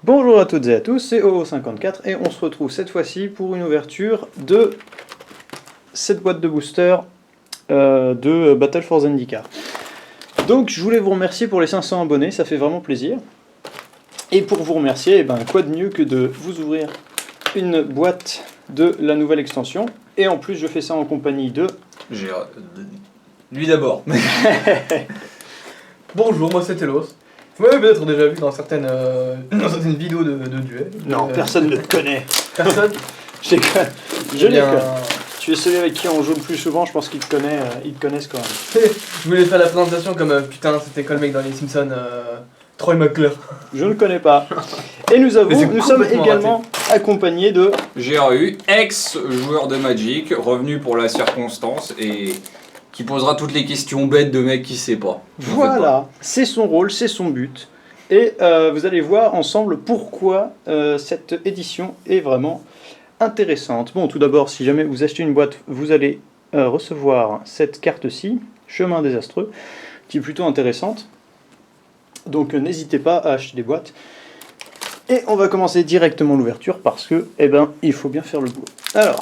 Bonjour à toutes et à tous, c'est OO54 et on se retrouve cette fois-ci pour une ouverture de cette boîte de booster de Battle for Zendikar. Donc je voulais vous remercier pour les 500 abonnés, ça fait vraiment plaisir. Et pour vous remercier, eh ben, quoi de mieux que de vous ouvrir une boîte de la nouvelle extension. Et en plus je fais ça en compagnie de... Lui d'abord. Bonjour, moi c'est Telos. Vous m'avez peut-être déjà vu dans certaines vidéos de duel. Non, personne ne te connaît. Personne. Je Eh les bien, connais. Tu es celui avec qui on joue le plus souvent, je pense qu'ils te connaissent quand même. Je voulais faire la présentation comme putain, c'était quoi le mec dans les Simpsons Troy McClure. Je ne le connais pas. Et nous sommes également accompagnés de... GRU, ex-joueur de Magic, revenu pour la circonstance et qui posera toutes les questions bêtes de mec qui sait pas. Voilà, c'est son rôle, c'est son but. Et vous allez voir ensemble pourquoi cette édition est vraiment intéressante. Bon, tout d'abord, si jamais vous achetez une boîte, vous allez recevoir cette carte-ci, Chemin désastreux, qui est plutôt intéressante. Donc n'hésitez pas à acheter des boîtes. Et on va commencer directement l'ouverture parce que, eh ben, il faut bien faire le boulot. Alors,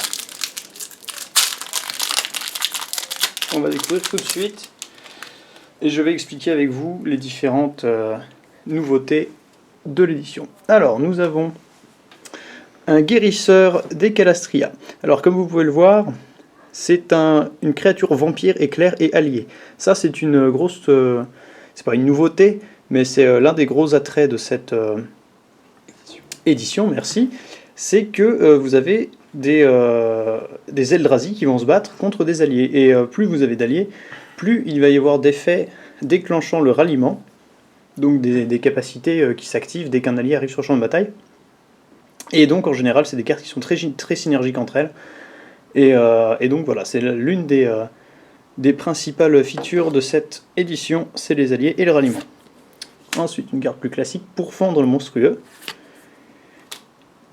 on va découvrir tout de suite et je vais expliquer avec vous les différentes nouveautés de l'édition. Alors, nous avons un guérisseur des Calastria. Alors, comme vous pouvez le voir, c'est une créature vampire, éclair et allié. Ça, c'est une grosse... c'est pas une nouveauté, mais c'est l'un des gros attraits de cette édition, merci. C'est que vous avez des Eldrazi qui vont se battre contre des alliés. Et plus vous avez d'alliés, plus il va y avoir d'effets déclenchant le ralliement, donc des capacités qui s'activent dès qu'un allié arrive sur le champ de bataille. Et donc en général, c'est des cartes qui sont très synergiques entre elles. Et donc voilà, c'est l'une des principales features de cette édition, c'est les alliés et le ralliement. Ensuite, une carte plus classique, Pourfendre le monstrueux.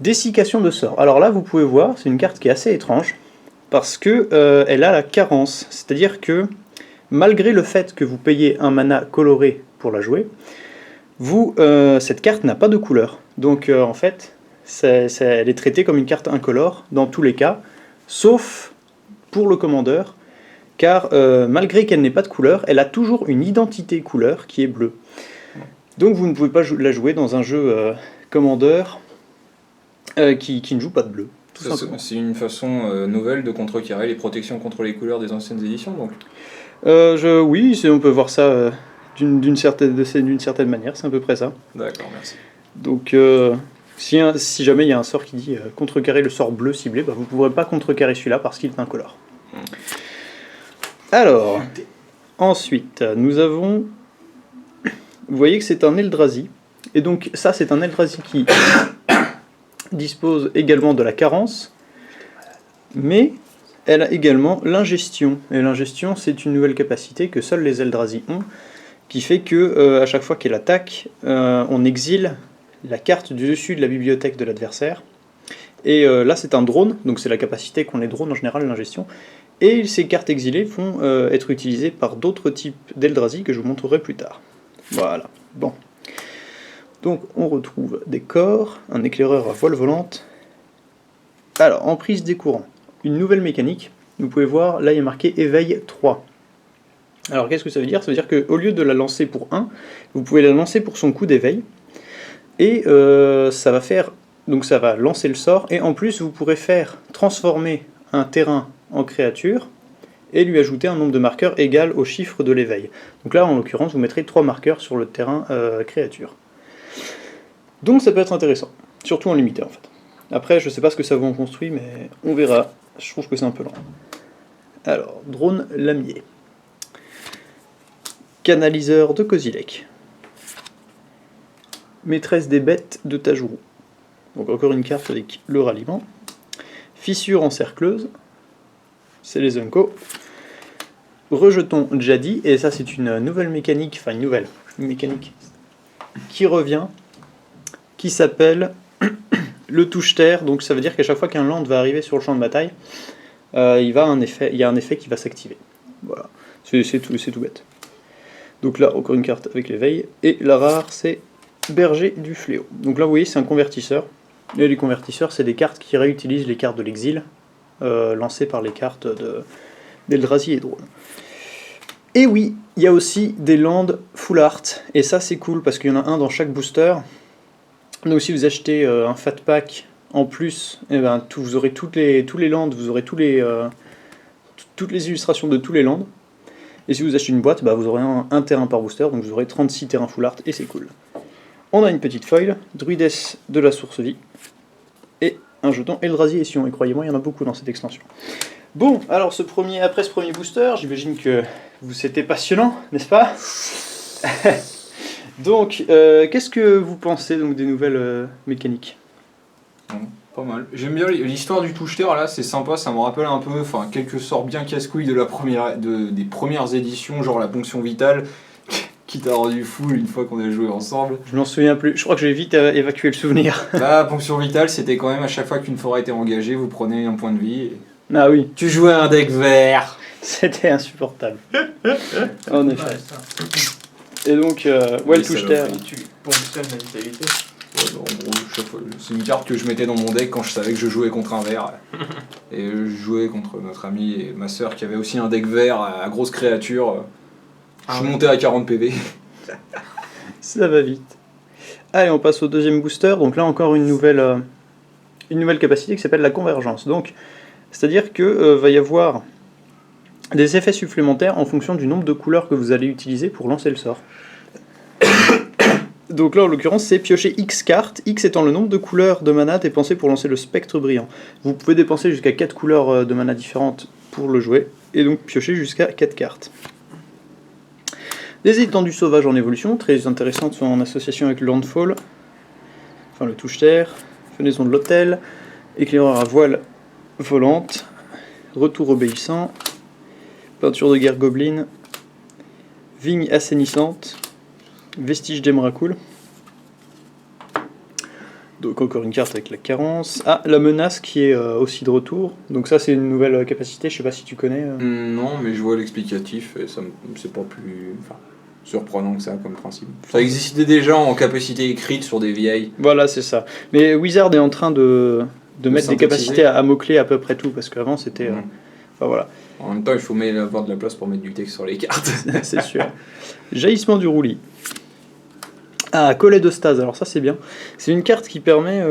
Dessiccation de sort. Alors là, vous pouvez voir, c'est une carte qui est assez étrange, parce que elle a la carence. C'est-à-dire que, malgré le fait que vous payez un mana coloré pour la jouer, cette carte n'a pas de couleur. Donc en fait, elle est traitée comme une carte incolore dans tous les cas, sauf pour le commandeur, car malgré qu'elle n'ait pas de couleur, elle a toujours une identité couleur qui est bleue. Donc vous ne pouvez pas la jouer dans un jeu commandeur qui ne joue pas de bleu. C'est une façon nouvelle de contrecarrer les protections contre les couleurs des anciennes éditions, donc. Oui, on peut voir ça d'une certaine manière, c'est à peu près ça. D'accord, merci. Donc si jamais il y a un sort qui dit contrecarrer le sort bleu ciblé, bah, vous ne pourrez pas contrecarrer celui-là parce qu'il est incolore. Alors, ensuite, nous avons... Vous voyez que c'est un Eldrazi, et donc ça c'est un Eldrazi qui dispose également de la carence, mais elle a également l'ingestion. Et l'ingestion, c'est une nouvelle capacité que seuls les Eldrazi ont, qui fait que à chaque fois qu'elle attaque, on exile la carte du dessus de la bibliothèque de l'adversaire. Et là c'est un drone, donc c'est la capacité qu'ont les drones en général, l'ingestion. Et ces cartes exilées vont être utilisées par d'autres types d'Eldrazi que je vous montrerai plus tard. Voilà, bon. Donc on retrouve des corps, un éclaireur à voile volante. Alors, emprise des courants. Une nouvelle mécanique. Vous pouvez voir, là il y a marqué éveil 3. Alors qu'est-ce que ça veut dire? Ça veut dire qu'au lieu de la lancer pour 1, vous pouvez la lancer pour son coup d'éveil. Et ça va faire... Donc ça va lancer le sort. Et en plus, vous pourrez faire transformer un terrain en créature et lui ajouter un nombre de marqueurs égal au chiffre de l'éveil. Donc là, en l'occurrence, vous mettrez 3 marqueurs sur le terrain créature. Donc ça peut être intéressant, surtout en limité en fait. Après, je sais pas ce que ça vous en construit, mais on verra. Je trouve que c'est un peu lent. Alors, drone lamier. Canaliseur de Kozilek. Maîtresse des bêtes de Tajuru. Donc encore une carte avec le ralliement. Fissure encercleuse. C'est les Unco. Rejetons Jadi, et ça c'est une nouvelle mécanique, enfin une mécanique qui revient, qui s'appelle le touche-terre. Donc ça veut dire qu'à chaque fois qu'un land va arriver sur le champ de bataille, il y a un effet qui va s'activer. Voilà, c'est tout bête. Donc là, encore une carte avec l'éveil, et la rare c'est Berger du Fléau. Donc là, vous voyez, c'est un convertisseur. Et les convertisseurs, c'est des cartes qui réutilisent les cartes de l'exil, lancées par les cartes d'Eldrazi et Drone. Et oui, il y a aussi des landes full art, et ça c'est cool parce qu'il y en a un dans chaque booster. Donc si vous achetez un fat pack en plus, eh ben, vous aurez tous les landes, vous aurez toutes les illustrations de tous les landes. Et si vous achetez une boîte, bah, vous aurez un terrain par booster, donc vous aurez 36 terrains full art, et c'est cool. On a une petite foil, Druidess de la Source Vie, et un jeton Eldrazi et Sion, et croyez-moi, il y en a beaucoup dans cette extension. Bon, alors après ce premier booster, j'imagine que c'était passionnant, n'est-ce pas? Donc, qu'est-ce que vous pensez donc, des nouvelles mécaniques? Pas mal. J'aime bien l'histoire du touche-terre là, c'est sympa, ça me rappelle un peu, enfin, quelque sorte bien casse-couille des premières éditions, genre la ponction vitale, qui t'a rendu fou une fois qu'on a joué ensemble. Je m'en souviens plus, je crois que j'ai vite évacué le souvenir. La ponction vitale, c'était quand même à chaque fois qu'une forêt était engagée, vous prenez un point de vie. Et... Ah oui, tu jouais un deck vert. c'était insupportable. En effet. Ouais, Et donc, le touche-terre. tu ponctionnes la vitalité. Ouais, en gros, c'est une carte que je mettais dans mon deck quand je savais que je jouais contre un vert. Et je jouais contre notre ami et ma soeur qui avait aussi un deck vert à grosse créature. Je suis monté à 40 PV. Ça va vite. Allez, on passe au deuxième booster. Donc là, encore une nouvelle capacité qui s'appelle la convergence. Donc, c'est-à-dire que va y avoir des effets supplémentaires en fonction du nombre de couleurs que vous allez utiliser pour lancer le sort. Donc là, en l'occurrence, c'est piocher X cartes, X étant le nombre de couleurs de mana dépensées pour lancer le spectre brillant. Vous pouvez dépenser jusqu'à 4 couleurs de mana différentes pour le jouer, et donc piocher jusqu'à 4 cartes. Des étendues sauvages en évolution, très intéressantes, sont en association avec Landfall, enfin le touche-terre, fenaison de l'hôtel, éclaireur à voile volante, retour obéissant, peinture de guerre goblin, vigne assainissante, vestige d'Emrakul. Donc encore une carte avec la carence. Ah, la menace qui est aussi de retour. Donc ça c'est une nouvelle capacité, je sais pas si tu connais. Non, mais je vois l'explicatif et c'est pas plus surprenant que ça comme principe. Ça existait déjà en capacité écrite sur des vieilles. Voilà, c'est ça. Mais Wizard est en train de mettre des capacités à mots-clés à peu près tout, parce qu'avant c'était... Enfin voilà. En même temps, il faut avoir de la place pour mettre du texte sur les cartes. C'est sûr. Jaillissement du roulis. Ah, collet de stase, alors ça c'est bien. C'est une carte qui permet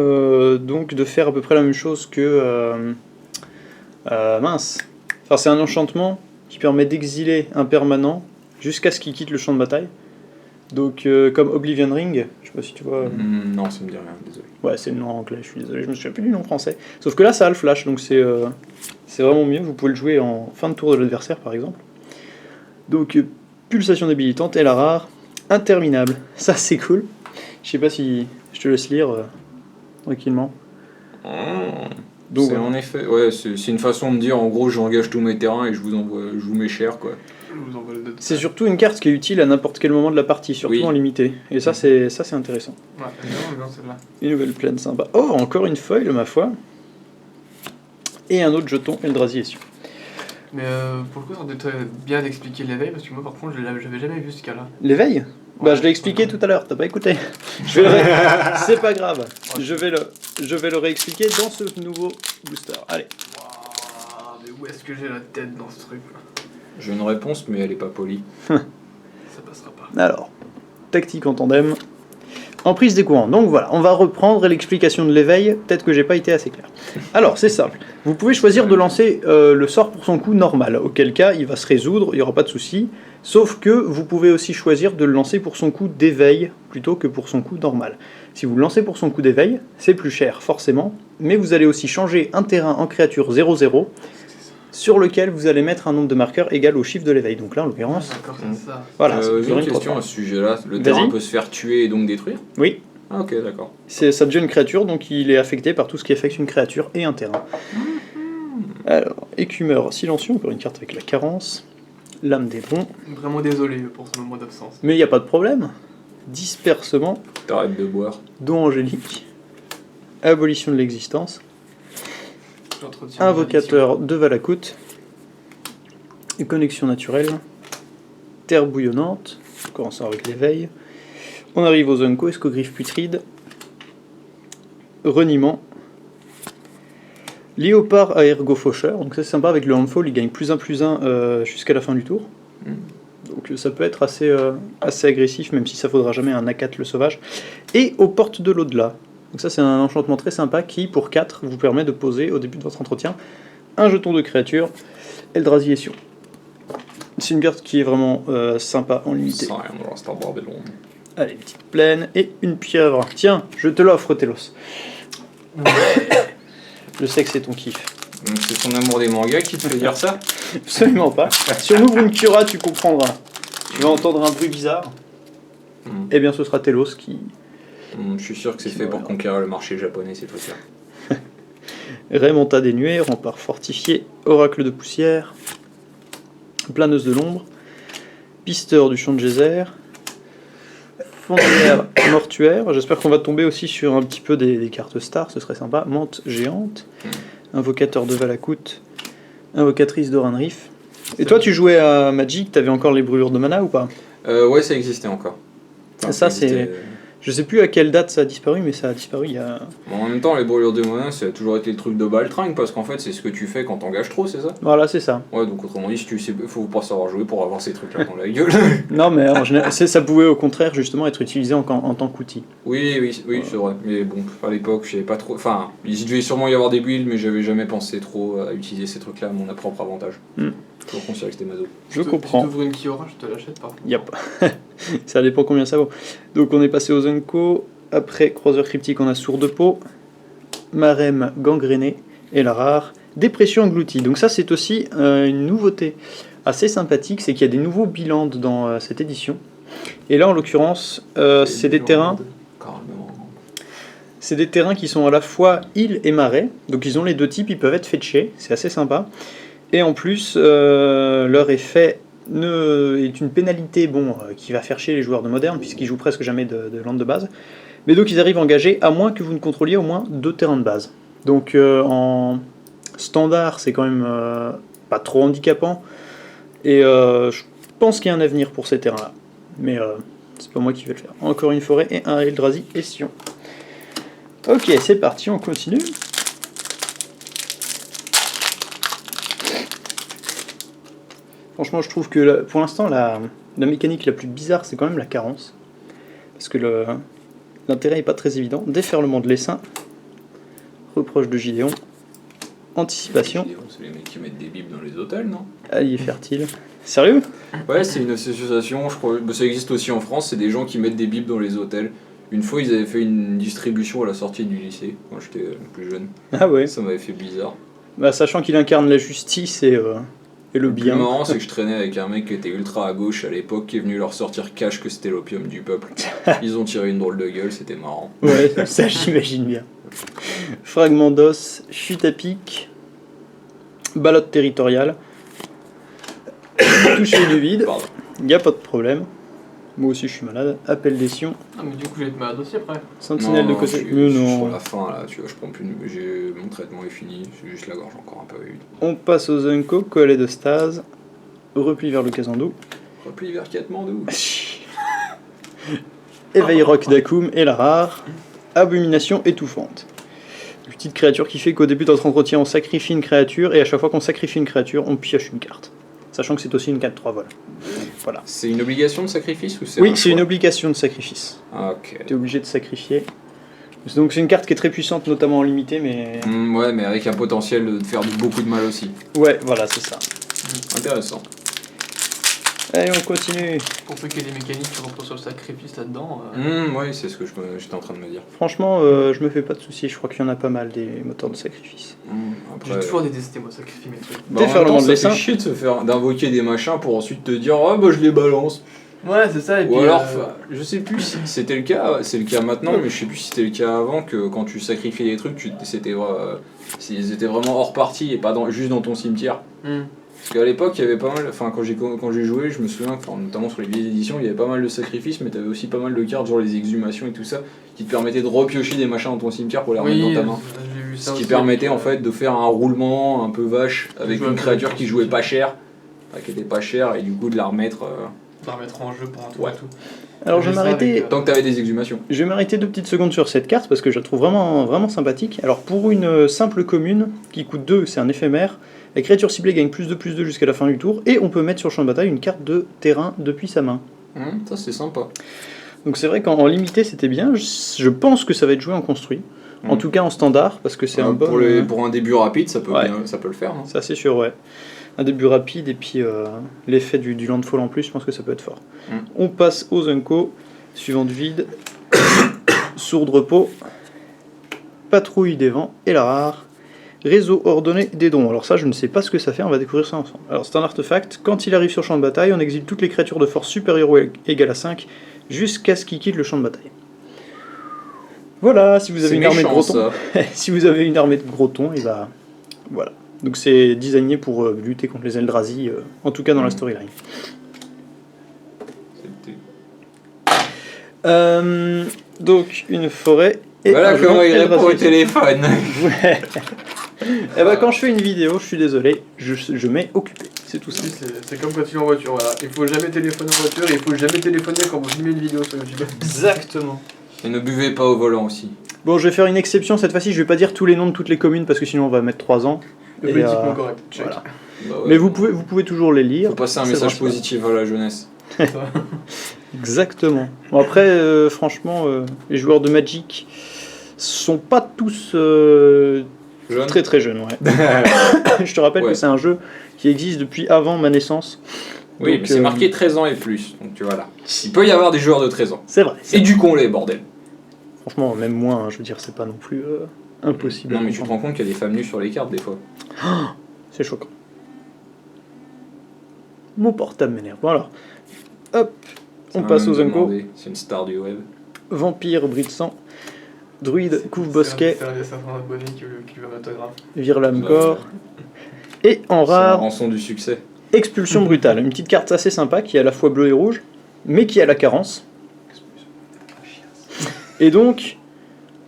donc de faire à peu près la même chose que... mince. Enfin, c'est un enchantement qui permet d'exiler un permanent jusqu'à ce qu'il quitte le champ de bataille. Donc comme Oblivion Ring, je sais pas si tu vois... Non, ça me dit rien, désolé. Ouais, c'est le nom en anglais, je suis désolé, je me souviens plus du nom français. Sauf que là ça a le flash, donc c'est vraiment mieux, vous pouvez le jouer en fin de tour de l'adversaire par exemple. Donc pulsation débilitante, et la rare, interminable. Ça c'est cool. Je sais pas si je te laisse lire tranquillement. Donc en effet, ouais, c'est une façon de dire en gros j'engage tous mes terrains et je vous mets cher quoi. C'est surtout une carte qui est utile à n'importe quel moment de la partie, surtout en limité. Et ça c'est intéressant. Ouais, bien celle-là. Une nouvelle plaine sympa. Oh, encore une foil ma foi. Et un autre jeton Eldrazi et Sion. Mais pour le coup, ça doit être bien d'expliquer l'éveil, parce que moi par contre, j'avais jamais vu ce cas-là. L'éveil ? Bah je l'ai expliqué tout à l'heure, t'as pas écouté. C'est pas grave, je vais le réexpliquer dans ce nouveau booster. Allez. Waouh, mais où est-ce que j'ai la tête dans ce truc là? J'ai une réponse mais elle est pas polie. Ça passera pas. Alors, tactique en tandem. Emprise des courants. Donc voilà, on va reprendre l'explication de l'éveil. Peut-être que j'ai pas été assez clair. Alors, c'est simple. Vous pouvez choisir de lancer le sort pour son coup normal, auquel cas il va se résoudre, il n'y aura pas de souci. Sauf que vous pouvez aussi choisir de le lancer pour son coup d'éveil plutôt que pour son coup normal. Si vous le lancez pour son coup d'éveil, c'est plus cher forcément, mais vous allez aussi changer un terrain en créature 0-0 sur lequel vous allez mettre un nombre de marqueurs égal au chiffre de l'éveil. Donc là, en l'occurrence, voilà. J'ai une question à ce sujet-là. Le terrain peut se faire tuer et donc détruire ? Oui. Ah ok, d'accord. Ça devient une créature, donc il est affecté par tout ce qui affecte une créature et un terrain. Alors, écumeur silencieux, encore une carte avec la carence. Lame des bons. Vraiment désolé pour ce moment d'absence. Mais il n'y a pas de problème. Dispersement. T'arrêtes de boire. Don angélique. Abolition de l'existence. Invocateur de Valakut. Connexion naturelle. Terre bouillonnante. Commençons avec l'éveil. On arrive aux Unco, escogriffe putride, reniement, léopard à ergo faucheur, donc ça c'est sympa avec le handfall, il gagne +1/+1 jusqu'à la fin du tour. Donc ça peut être assez agressif, même si ça faudra jamais un A4 le sauvage. Et aux portes de l'au-delà. Donc ça c'est un enchantement très sympa qui, pour 4, vous permet de poser au début de votre entretien un jeton de créature, Eldrazi Ession. C'est une carte qui est vraiment sympa en limité. Allez, petite plaine et une pieuvre. Tiens, je te l'offre, Telos. Je sais que c'est ton kiff. Donc c'est ton amour des mangas qui te fait dire ça? Absolument pas. Si on ouvre une Cura, tu comprendras. Tu vas entendre un bruit bizarre. Eh bien, ce sera Telos qui... Je suis sûr que c'est fait pour conquérir le marché japonais cette fois-ci. Raimonta dénuée, rempart fortifié, oracle de poussière, planeuse de l'ombre, pisteur du champ de geyser, fourrière mortuaire. J'espère qu'on va tomber aussi sur un petit peu des cartes stars, ce serait sympa. Mante géante, invocateur de Valakut, invocatrice d'Oranrif. Et toi, tu jouais à Magic, t'avais encore les brûlures de mana ou pas? Ouais, ça existait encore. Enfin, ça c'est... Je sais plus à quelle date ça a disparu, mais ça a disparu il y a... Bon, en même temps, les brûlures de mana, ça a toujours été le truc de Baltringue, parce qu'en fait, c'est ce que tu fais quand t'engages trop, c'est ça? Voilà, c'est ça. Ouais, donc autrement dit, si tu sais, faut pas savoir jouer pour avoir ces trucs-là dans la gueule. Non, mais en général, ça pouvait au contraire justement être utilisé en tant qu'outil. Oui, c'est vrai. Mais bon, à l'époque, je savais pas trop... Enfin, il devait sûrement y avoir des builds, mais j'avais jamais pensé trop à utiliser ces trucs-là à mon propre avantage. Toujours considéré que c'était mazo. Je comprends. Si tu ouvres une Kiora, je te l'achète pas. Yep. Ça dépend combien ça vaut. Donc on est passé aux Unco. Après croiseur cryptique, on a sourd de peau, marème gangrénée et la rare dépression engloutie. Donc ça c'est aussi une nouveauté assez sympathique, c'est qu'il y a des nouveaux bilans dans cette édition. Et là en l'occurrence, c'est des terrains. C'est des terrains qui sont à la fois île et marais, donc ils ont les deux types, ils peuvent être fetchés, c'est assez sympa. Et en plus, leur effet est une pénalité qui va faire chier les joueurs de moderne, puisqu'ils jouent presque jamais de land de base. Mais donc ils arrivent à engager, à moins que vous ne contrôliez au moins 2 terrains de base. Donc en standard, c'est quand même pas trop handicapant. Et je pense qu'il y a un avenir pour ces terrains-là. Mais c'est pas moi qui vais le faire. Encore une forêt et un Eldrazi Ession. Ok, c'est parti, on continue. Franchement, je trouve que pour l'instant, la mécanique la plus bizarre, c'est quand même la carence. Parce que l'intérêt n'est pas très évident. Déferlement de l'essaim, reproche de Gideon, anticipation. Gideon, c'est les mecs qui mettent des bibles dans les hôtels, non? Allié fertile. Sérieux? Ouais, c'est une association, je crois. Ça existe aussi en France, c'est des gens qui mettent des bibles dans les hôtels. Une fois, ils avaient fait une distribution à la sortie du lycée, quand j'étais plus jeune. Ah ouais? Ça m'avait fait bizarre. Bah, sachant qu'il incarne la justice et le bien. Le plus marrant, c'est que je traînais avec un mec qui était ultra à gauche à l'époque, qui est venu leur sortir cash que c'était l'opium du peuple. Ils ont tiré une drôle de gueule, c'était marrant. Ouais, ça j'imagine bien. Fragment d'os, chute à pic, ballotte territoriale, toucher du vide, y a pas de problème. Moi aussi je suis malade. Appel des sions. Ah, mais du coup, je vais être malade aussi après. Sentinelle de côté. Je suis sur la fin là, tu vois, je prends plus. Mon traitement est fini, c'est juste la gorge encore un peu humide. On passe aux Unco, collet de stase, repli vers le Kazandou. Repli vers Katmandou. Éveil roc d'Akoum et la rare, abomination étouffante. Une petite créature qui fait qu'au début de notre entretien, on sacrifie une créature et à chaque fois qu'on sacrifie une créature, on pioche une carte. Sachant que c'est aussi une 4-3 vol. Voilà. C'est une obligation de sacrifice ou c'est Oui, c'est une obligation de sacrifice. Ah, ok. Tu es obligé de sacrifier. Donc c'est une carte qui est très puissante, notamment en limité, mais... Ouais, mais avec un potentiel de faire beaucoup de mal aussi. Ouais, voilà, c'est ça. Intéressant. Allez, on continue. Pour peu qu'il y ait des mécaniques qui reposent sur le sacrifice là-dedans. Ouais, c'est ce que j'étais en train de me dire. Franchement, je me fais pas de soucis, je crois qu'il y en a pas mal des moteurs de sacrifice. J'ai toujours détesté, moi, sacrifier mes trucs. Déferlement de l'essaim. Ça fait chier d'invoquer des machins pour ensuite te dire « Ah bah je les balance ». Ouais, c'est ça, et puis... Ou alors, je sais plus si c'était le cas, c'est le cas maintenant, mais je sais plus si c'était le cas avant, que quand tu sacrifiais des trucs, ils étaient vraiment hors partie et pas juste dans ton cimetière. Parce qu'à l'époque, il y avait pas mal, enfin quand j'ai joué, je me souviens, notamment sur les vieilles éditions, il y avait pas mal de sacrifices, mais t'avais aussi pas mal de cartes, genre les exhumations et tout ça, qui te permettaient de repiocher des machins dans ton cimetière pour les remettre dans ta main. J'ai vu ça Ce qui aussi, permettait en fait de faire un roulement un peu vache avec jouer une un peu créature avec qui jouait pas cher, qui était pas chère, et du coup de la remettre. De la remettre en jeu pour un tour Ouais. et tout. Alors je vais J'ai ça m'arrêter... avec, Tant que t'avais des exhumations. Je vais m'arrêter 2 petites secondes sur cette carte parce que je la trouve vraiment, vraiment sympathique. Alors pour une simple commune qui coûte 2, c'est un éphémère, la créature ciblée gagne +2/+2 jusqu'à la fin du tour et on peut mettre sur le champ de bataille une carte de terrain depuis sa main. Ça c'est sympa. Donc c'est vrai qu'en limité c'était bien, je pense que ça va être joué en construit. En tout cas en standard parce que c'est un bon... Pour un début rapide, ça peut, Ouais. ça peut le faire. Hein. Ça c'est sûr, ouais. Un début rapide et puis l'effet du landfall en plus, je pense que ça peut être fort. On passe aux Unco, suivante vide, sourde repos, patrouille des vents et la rare, réseau ordonné des dons. Alors ça je ne sais pas ce que ça fait, on va découvrir ça ensemble. Alors c'est un artefact, quand il arrive sur le champ de bataille, on exile toutes les créatures de force supérieure ou égale à 5 jusqu'à ce qu'il quitte le champ de bataille. Voilà, si vous avez une armée de gros tons, si vous avez une armée de gros tons, et bah voilà. Donc c'est designé pour lutter contre les Eldrazi, en tout cas dans la storyline. Donc une forêt et Voilà un géant comment il répond au Eldrazi. téléphone. Ouais. Et bah quand je fais une vidéo, je suis désolé, je mets occupé, c'est tout ça. Si, c'est comme quand tu es en voiture, voilà. Il faut jamais téléphoner en voiture et il faut jamais téléphoner quand vous filmez une vidéo sur YouTube. Exactement. Et ne buvez pas au volant aussi. Bon, je vais faire une exception cette fois-ci, je vais pas dire tous les noms de toutes les communes parce que sinon on va mettre 3 ans. Le Et, politiquement correct. Check. voilà. Bah ouais, Mais vous pouvez toujours les lire. Faut passer un c'est message principal. positif à la jeunesse. Ça. Exactement. Bon après, franchement, les joueurs de Magic sont pas tous Jeune. très très jeunes, ouais. Je te rappelle Ouais. que c'est un jeu qui existe depuis avant ma naissance. Oui, Donc, mais c'est marqué 13 ans et plus. Donc tu vois là. Il peut y avoir des joueurs de 13 ans. C'est vrai. Et du con les bordel. Franchement, même moins, hein, je veux dire, c'est pas non plus impossible. Non à mais tu te comprendre. rends compte qu'il y a des femmes nues sur les cartes des fois. C'est choquant. Mon portable m'énerve. Bon alors, hop, on passe aux Unco. C'est une star du web. Vampire, bris de sang, druide, couvre-bosquet, C'est un certain abonné qui veut un autographe. virlame corps. Et en C'est la rare, rançon du succès. expulsion brutale. Une petite carte assez sympa qui est à la fois bleu et rouge, mais qui a la carence. Et donc,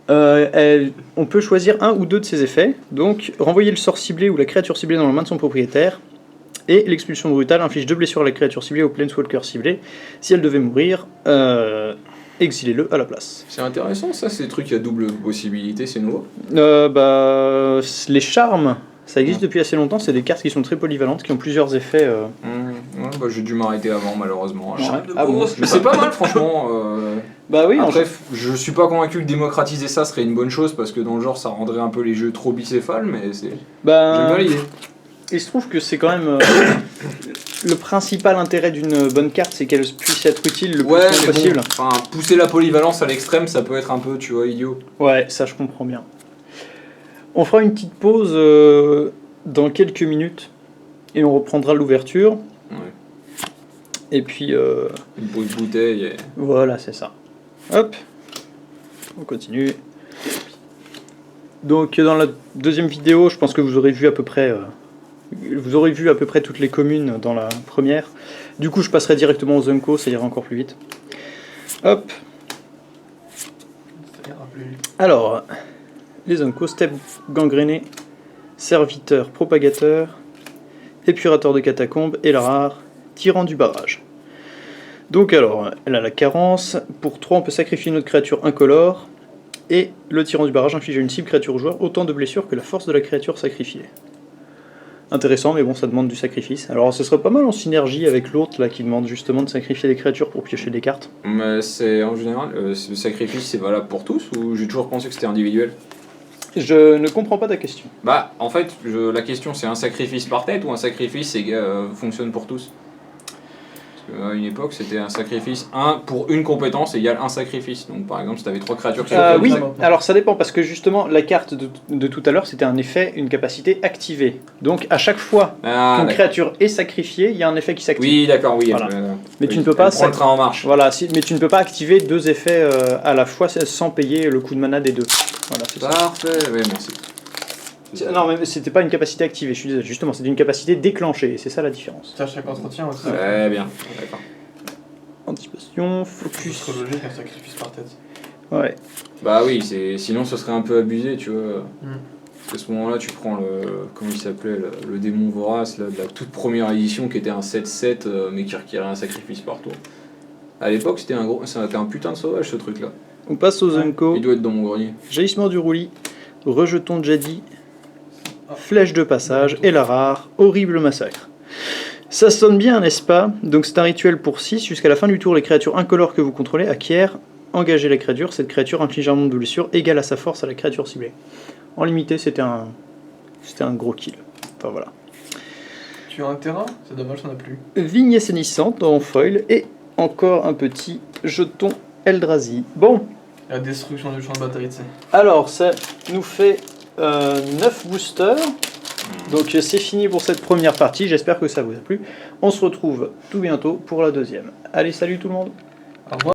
on peut choisir un ou deux de ses effets. Donc, renvoyer le sort ciblé ou la créature ciblée dans la main de son propriétaire. Et l'expulsion brutale inflige 2 blessures à la créature ciblée ou au planeswalker ciblé. Si elle devait mourir, exilez-le à la place. C'est intéressant ça, ces trucs à double possibilité, c'est nouveau. Les charmes, ça existe depuis assez longtemps. C'est des cartes qui sont très polyvalentes, qui ont plusieurs effets. Ouais, bah, j'ai dû m'arrêter avant malheureusement. Ouais. Ah bon, Mais c'est pas mal franchement. Bah oui, Après, je suis pas convaincu que démocratiser ça serait une bonne chose parce que dans le genre ça rendrait un peu les jeux trop bicéphales, mais c'est. J'aime bien l'idée. Il se trouve que c'est quand même le principal intérêt d'une bonne carte, c'est qu'elle puisse être utile le plus Ouais, souvent mais possible. bon, enfin, pousser la polyvalence à l'extrême, ça peut être un peu, tu vois, idiot. Ouais, ça je comprends bien. On fera une petite pause dans quelques minutes et on reprendra l'ouverture. Ouais. Et puis Une pause bouteille. Et... voilà, c'est ça. Hop, on continue. Donc dans la deuxième vidéo, je pense que vous aurez vu à peu près toutes les communes dans la première. Du coup, je passerai directement aux Unco, ça ira encore plus vite. Hop. Ça ira plus vite. Alors, les Unco, step gangréné, serviteur, propagateur, épurateur de catacombes et la rare, tyran du barrage. Donc alors, elle a la carence. Pour 3, on peut sacrifier une autre créature incolore. Et le tyran du barrage inflige à une cible créature au joueur autant de blessures que la force de la créature sacrifiée. Intéressant, mais bon, ça demande du sacrifice. Alors, ce serait pas mal en synergie avec l'autre, là, qui demande justement de sacrifier des créatures pour piocher des cartes. Mais c'est en général, le sacrifice c'est valable pour tous ou j'ai toujours pensé que c'était individuel? Je ne comprends pas ta question. Bah, en fait, la question c'est un sacrifice par tête ou un sacrifice fonctionne pour tous? Parce qu'à une époque, c'était un sacrifice, pour une compétence égale un sacrifice. Donc par exemple, si tu avais 3 créatures sur toi, Oui, ça. alors ça dépend, parce que justement, la carte de tout à l'heure, c'était un effet, une capacité activée. Donc à chaque fois qu'une d'accord. créature est sacrifiée, il y a un effet qui s'active. Oui, d'accord, oui. Voilà. Mais tu oui, ne peux pas elle prend le train en marche. Voilà, mais tu ne peux pas activer 2 effets à la fois sans payer le coût de mana des 2. Voilà, c'est ça. Parfait, ouais, merci. Non, mais c'était pas une capacité activée, je suis désolé. Justement, c'était une capacité déclenchée, et c'est ça la différence. Tiens, chaque entretien aussi. Très bien, d'accord. Anticipation, C'est focus. trop logique un sacrifice par tête. Ouais. Bah oui, sinon ce serait un peu abusé, tu vois. Mm. Parce qu'à ce moment-là, tu prends comment il s'appelait, le démon vorace, là, de la toute première édition qui était un 7-7, mais qui requérait un sacrifice par tour. À l'époque, c'était un putain de sauvage ce truc là. On passe aux Unco. Il doit être dans mon grenier. Jaillissement du roulis, rejeton de Jadi, flèche de passage et la rare, horrible massacre. Ça sonne bien, n'est-ce pas? Donc c'est un rituel pour 6. Jusqu'à la fin du tour, les créatures incolores que vous contrôlez acquièrent, engagez la créature. Cette créature inflige un nombre de blessures égal à sa force à la créature ciblée. En limité, c'était un gros kill. Enfin voilà. Tu as un terrain? C'est dommage, ça n'a plus. Vigne assainissante en foil et encore un petit jeton Eldrazi. Bon, La destruction du champ de bataille, tu sais. alors ça nous fait 9 boosters. Donc c'est fini pour cette première partie, j'espère que ça vous a plu. On se retrouve tout bientôt pour la deuxième. Allez, salut tout le monde! Au revoir.